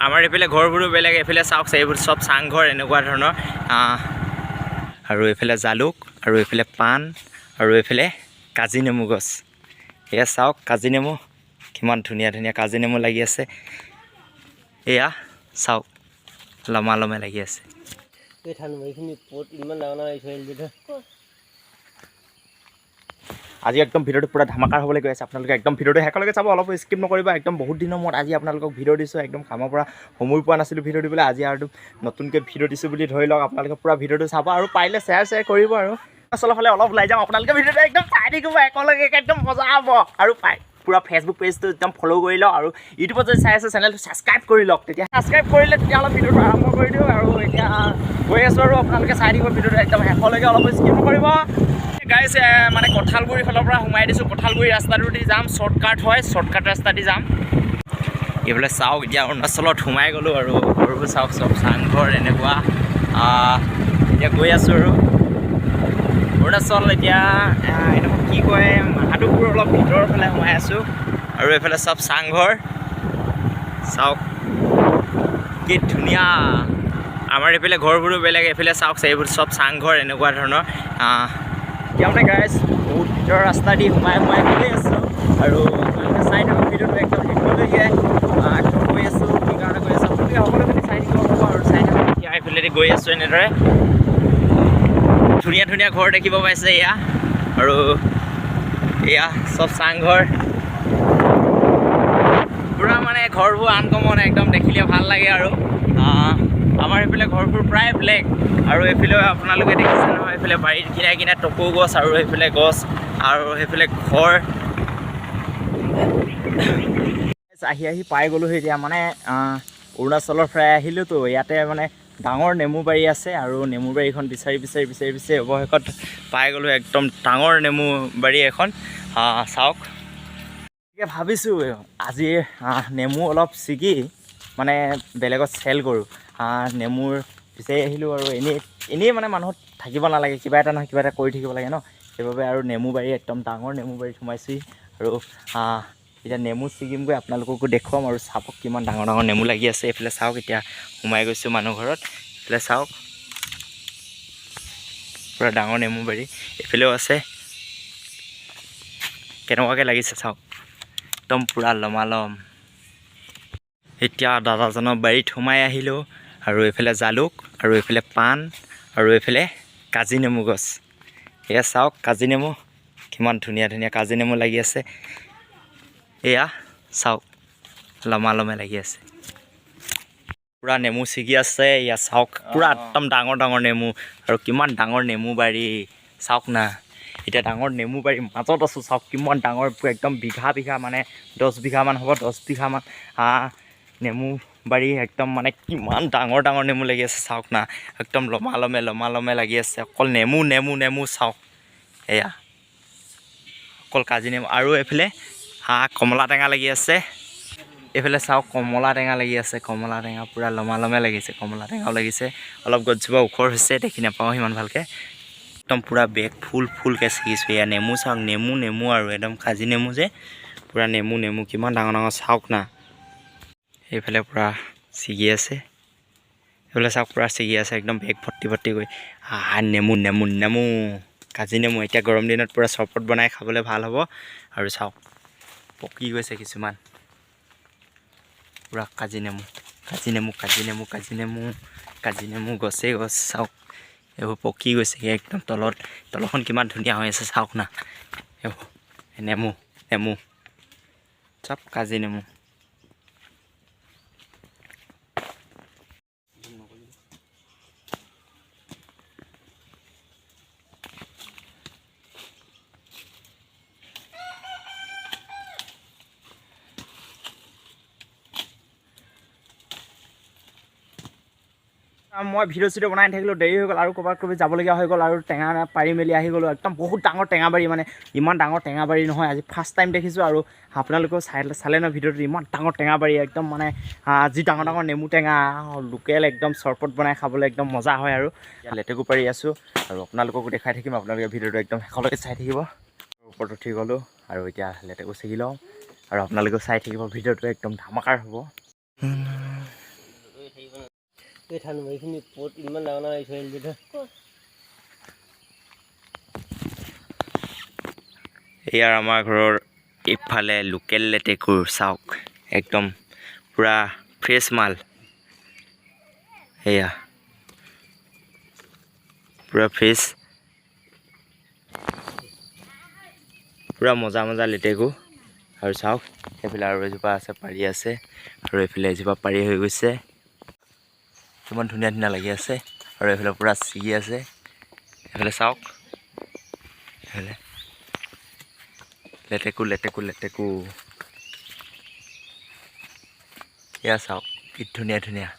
আমাৰ এইফালে ঘৰবোৰো বেলেগ এইফালে চাওক এইবোৰ চব চাংঘৰ এনেকুৱা ধৰণৰ আৰু এইফালে জালুক আৰু এইফালে পাণ আৰু এইফালে কাজি নেমু গছ এয়া চাওক কাজি নেমু কিমান ধুনীয়া ধুনীয়া কাজি নেমু লাগি আছে এয়া চাওক লমা লমে লাগি আছে আজি একদম ভিডিঅ'টো পুৰা ধামাকাৰ হ'বলৈ গৈ আছে আপোনালোকে একদম ভিডিঅ'টো শেষলৈকে চাব অলপ স্কিপ নকৰিব একদম বহুত দিনৰ মূৰত আজি আপোনালোকক ভিডিঅ' দিছোঁ একদম কামৰ পৰা সময় পোৱা নাছিলোঁ ভিডিঅ' দিবলৈ আজি আৰু নতুনকৈ ভিডিঅ' দিছোঁ বুলি ধৰি লওক আপোনালোকে পুৰা ভিডিঅ'টো চাব আৰু পাৰিলে শ্বেয়াৰ কৰিব আৰু আচলৰ ফালে অলপ ওলাই যাম আপোনালোকে ভিডিঅ'টো একদম চাই থাকিব একেলগে একদম মজা হ'ব আৰু পুৰা ফেচবুক পেজটো একদম ফ'ল' কৰি লওক আৰু ইউটিউবত যদি চাই আছে চেনেলটো ছাবস্ক্ৰাইব কৰি লওক তেতিয়া ছাবস্ক্ৰাইব কৰিলে তেতিয়াহ'লে ভিডিঅ'টো আৰম্ভ কৰি দিওঁ আৰু এতিয়া গৈ আছোঁ আৰু আপোনালোকে চাই থাকিব ভিডিঅ'টো একদম শেষলৈকে অলপ স্কিপ নকৰিব গাইজ মানে কঁঠালগুৰিৰ ফালৰ পৰা সোমাই দিছোঁ কঁঠালগুৰি ৰাস্তাটো দি যাম শ্বৰ্টকাট হয় শ্বৰ্টকাট ৰাস্তা দি যাম এইফালে চাওক এতিয়া অৰুণাচলত সোমাই গ'লোঁ আৰু ঘৰবোৰ চাওক চব চাংঘৰ এনেকুৱা এতিয়া গৈ আছোঁ আৰু অৰুণাচল এতিয়া এনেকুৱা কি কয় মাহাদুপুৰ অলপ ভিতৰৰ ফালে সোমাই আছোঁ আৰু এইফালে চব চাংঘৰ চাওক কি ধুনীয়া আমাৰ এইফালে ঘৰবোৰো বেলেগ এইফালে চাওক এইবোৰ চব চাংঘৰ এনেকুৱা ধৰণৰ এতিয়া মানে গাইজ বহুত ভিতৰৰ ৰাস্তা দি সোমাই গৈ আছোঁ আৰু আপোনালোকে চাই থাকক ভিডিঅ'টো একদম শেষলৈকে একদম গৈ আছোঁ কি কাৰণে গৈ আছোঁ আপোনালোকে সকলোখিনি চাই থাকিব হ'ব আৰু চাই থাকক এতিয়া এইফালেদি গৈ আছোঁ এনেদৰে ধুনীয়া ধুনীয়া ঘৰ দেখিব পাইছে এয়া আৰু এয়া চব চাংঘৰ পুৰা মানে ঘৰবোৰ আনকমন একদম দেখিলে ভাল লাগে আৰু আমাৰ এইফালে ঘৰবোৰ প্ৰায় ব্লেক আৰু এইফালেও আপোনালোকে দেখিছে নহয় এইফালে বাৰীৰ কিনাৰে কিনাৰে টকৌ গছ আৰু সেইফালে গছ আৰু সেইফালে ঘৰ আহি পাই গ'লোঁ এতিয়া মানে অৰুণাচলৰ পৰা আহিলোঁতো ইয়াতে মানে ডাঙৰ নেমু বাৰী আছে আৰু নেমু বাৰীখন বিচাৰি অৱশেষত পাই গ'লোঁ একদম ডাঙৰ নেমু বাৰী এখন চাওক গতিকে ভাবিছোঁ আজি নেমু অলপ ছিগি মানে বেলেগত চেল কৰোঁ নেমুৰ বিচাৰি আহিলোঁ আৰু এনেই মানে মানুহত থাকিব নালাগে কিবা এটা নহয় কিবা এটা কৰি থাকিব লাগে ন সেইবাবে আৰু নেমু বাৰী একদম ডাঙৰ নেমু বাৰীত সোমাইছোঁহি আৰু এতিয়া নেমু ছিগিমগৈ আপোনালোককো দেখুৱাম আৰু চাওক কিমান ডাঙৰ ডাঙৰ নেমু লাগি আছে এইফালে চাওক এতিয়া সোমাই গৈছোঁ মানুহ ঘৰত এইফালে চাওক পুৰা ডাঙৰ নেমু বাৰী এইফালেও আছে কেনেকুৱাকৈ লাগিছে চাওক একদম পুৰা লমালম এতিয়া দাদাজনৰ বাৰীত সোমাই আহিলোঁ আৰু এইফালে জালুক আৰু এইফালে পাণ আৰু এইফালে কাজি নেমু গছ এয়া চাওক কাজি নেমু কিমান ধুনীয়া ধুনীয়া কাজি নেমু লাগি আছে এয়া চাওক লমালমে লাগি আছে পুৰা নেমু ছিগি আছে এয়া চাওক পুৰা একদম ডাঙৰ ডাঙৰ নেমু আৰু কিমান ডাঙৰ নেমু বাৰী চাওক না এতিয়া ডাঙৰ নেমু বাৰী মাজত আছোঁ চাওক কিমান ডাঙৰ একদম বিঘা মানে 10 বিঘামান হ'ব 10 বিঘামান নেমু বাৰী একদম মানে কিমান ডাঙৰ ডাঙৰ নেমু লাগি আছে চাওক না একদম লমালমে লাগি আছে অকল নেমু চাওক এয়া অকল কাজি নেমু আৰু এইফালে কমলা টেঙা লাগি আছে এইফালে চাওক কমলা টেঙা লাগি আছে কমলা টেঙা পুৰা লমালমে লাগিছে কমলা টেঙাও লাগিছে অলপ গছজোপা ওখৰ হৈছে দেখি নাপাওঁ সিমান ভালকৈ একদম পুৰা বেগ ফুলকৈ ছিগিছোঁ এয়া নেমু চাওক নেমু আৰু একদম কাজি নেমু যে পুৰা নেমু কিমান ডাঙৰ ডাঙৰ চাওক না এইফালে পুৰা ছিগি আছে এইফালে চাওক পুৰা ছিগি আছে একদম বেগ ভৰ্তি কৰি নেমু কাজি নেমু এতিয়া গৰম দিনত পুৰা চৰবত বনাই খাবলৈ ভাল হ'ব আৰু চাওক পকি গৈছে কিছুমান পুৰা কাজি নেমু গছেই গছ চাওক এইবোৰ পকি গৈছে একদম তলখন কিমান ধুনীয়া হৈ আছে চাওক না এইবোৰ নেমু চব কাজি নেমু মই ভিডিঅ' বনাই থাকিলোঁ দেৰি হৈ গ'ল আৰু ক'ৰবাত যাবলগীয়া হৈ গ'ল আৰু টেঙা পাৰি মেলি আহি গ'লোঁ একদম বহুত ডাঙৰ টেঙাবাৰী মানে ইমান ডাঙৰ টেঙাবাৰী নহয় আজি ফাৰ্ষ্ট টাইম দেখিছোঁ আৰু আপোনালোকেও চালে ন ভিডিঅ'টো ইমান ডাঙৰ টেঙাবাৰী একদম মানে যি ডাঙৰ ডাঙৰ নেমু টেঙা লোকেল একদম চৰবত বনাই খাবলৈ একদম মজা হয় আৰু লেটেকু পাৰি আছোঁ আৰু আপোনালোককো দেখাই থাকিম আপোনালোকে ভিডিঅ'টো একদম শেষলৈকে চাই থাকিব ওপৰত উঠি গ'লোঁ আৰু এতিয়া লেটেকু ছিগি লওঁ আৰু আপোনালোকেও চাই থাকিব ভিডিঅ'টো একদম ধামাকাৰ হ'ব থানো এইখিনি পট ইমান ডাঙৰ ডাঙৰ থৈ দিলে ইয়াৰ আমাৰ ঘৰৰ ইফালে লোকেল লেটেকুৰ চাওক একদম পুৰা ফ্ৰেছ মাল এয়া পুৰা ফ্ৰেছ পুৰা মজা মজা লেটেকু আৰু চাওক এইফালে আৰু এজোপা আছে পাৰি আছে আৰু এইফালে এজোপা পাৰি হৈ গৈছে কিমান ধুনীয়া ধুনীয়া লাগি আছে আৰু এইফালে পুৰা ছিগি আছে এইফালে চাওক এইফালে লেটেকু লেটেকু লেটেকু এয়া চাওক কি ধুনীয়া ধুনীয়া